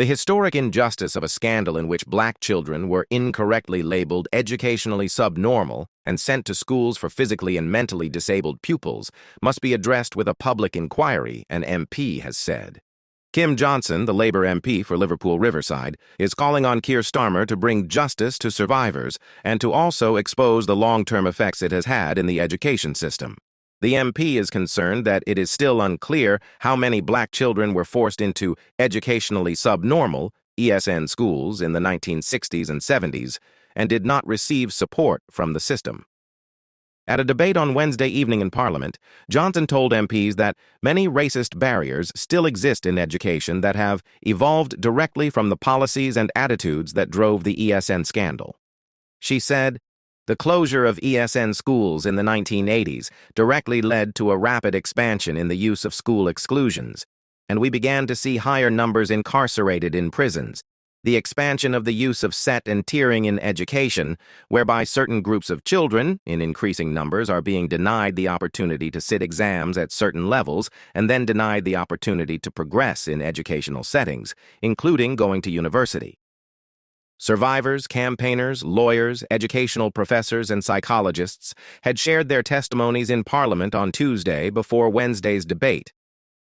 The historic injustice of a scandal in which black children were incorrectly labeled educationally subnormal and sent to schools for physically and mentally disabled pupils must be addressed with a public inquiry, an MP has said. Kim Johnson, the Labour MP for Liverpool Riverside, is calling on Keir Starmer to bring justice to survivors and to also expose the long-term effects it has had in the education system. The MP is concerned that it is still unclear how many black children were forced into educationally subnormal (ESN) schools in the 1960s and 70s and did not receive support from the system. At a debate on Wednesday evening in Parliament, Johnson told MPs that many racist barriers still exist in education that have evolved directly from the policies and attitudes that drove the ESN scandal. She said, "The closure of ESN schools in the 1980s directly led to a rapid expansion in the use of school exclusions, and we began to see higher numbers incarcerated in prisons. The expansion of the use of set and tiering in education, whereby certain groups of children, in increasing numbers, are being denied the opportunity to sit exams at certain levels and then denied the opportunity to progress in educational settings, including going to university." Survivors, campaigners, lawyers, educational professors, and psychologists had shared their testimonies in Parliament on Tuesday before Wednesday's debate,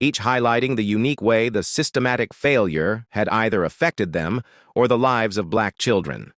each highlighting the unique way the systematic failure had either affected them or the lives of black children.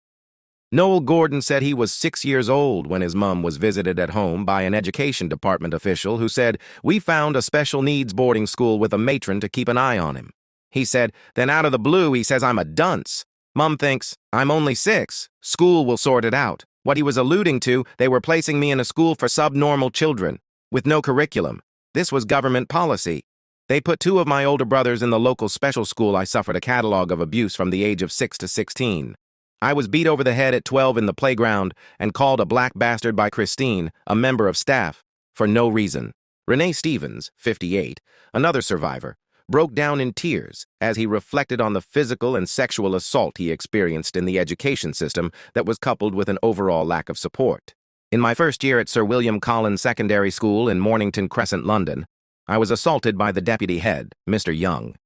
Noel Gordon said he was 6 years old when his mom was visited at home by an education department official who said, "We found a special needs boarding school with a matron to keep an eye on him." He said, "Then out of the blue he says I'm a dunce. Mom thinks, I'm only 6. School will sort it out." What he was alluding to, they were placing me in a school for subnormal children, with no curriculum. This was government policy. They put 2 of my older brothers in the local special school. I suffered a catalog of abuse from the age of 6 to 16. I was beat over the head at 12 in the playground and called a black bastard by Christine, a member of staff, for no reason. Renee Stevens, 58, another survivor, broke down in tears as he reflected on the physical and sexual assault he experienced in the education system that was coupled with an overall lack of support. "In my first year at Sir William Collins Secondary School in Mornington Crescent, London, I was assaulted by the deputy head, Mr. Young.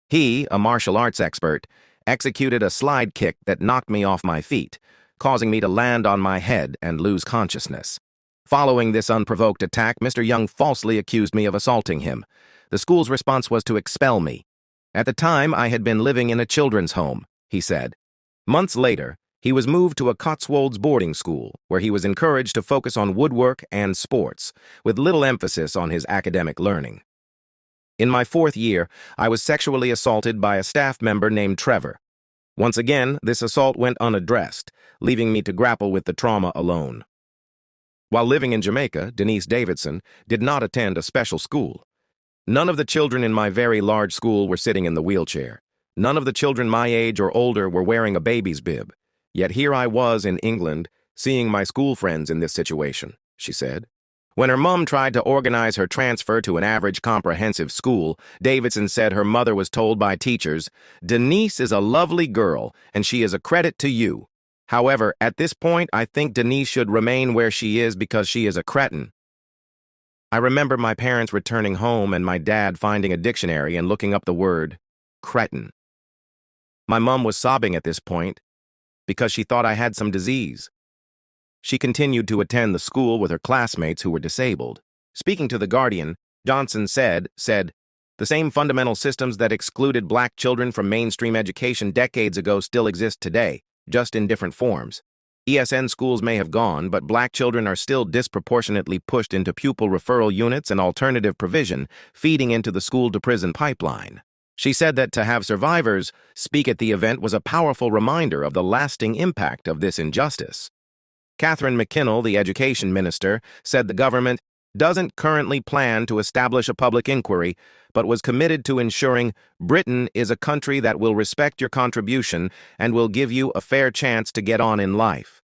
He, a martial arts expert, executed a slide kick that knocked me off my feet, causing me to land on my head and lose consciousness. Following this unprovoked attack, Mr. Young falsely accused me of assaulting him. The school's response was to expel me. At the time, I had been living in a children's home," he said. Months later, he was moved to a Cotswolds boarding school, where he was encouraged to focus on woodwork and sports, with little emphasis on his academic learning. "In my 4th year, I was sexually assaulted by a staff member named Trevor. Once again, this assault went unaddressed, leaving me to grapple with the trauma alone." While living in Jamaica, Denise Davidson did not attend a special school. "None of the children in my very large school were sitting in the wheelchair. None of the children my age or older were wearing a baby's bib. Yet here I was in England, seeing my school friends in this situation," she said. When her mom tried to organize her transfer to an average comprehensive school, Davidson said her mother was told by teachers, "Denise is a lovely girl, and she is a credit to you. However, at this point, I think Denise should remain where she is because she is a cretin." I remember my parents returning home and my dad finding a dictionary and looking up the word cretin. My mom was sobbing at this point because she thought I had some disease. She continued to attend the school with her classmates who were disabled. Speaking to The Guardian, Johnson said, "The same fundamental systems that excluded black children from mainstream education decades ago still exist today, just in different forms. ESN schools may have gone, but black children are still disproportionately pushed into pupil referral units and alternative provision, feeding into the school-to-prison pipeline." She said that to have survivors speak at the event was a powerful reminder of the lasting impact of this injustice. Catherine McKinnell, the education minister, said the government doesn't currently plan to establish a public inquiry, but was committed to ensuring Britain is a country that will respect your contribution and will give you a fair chance to get on in life.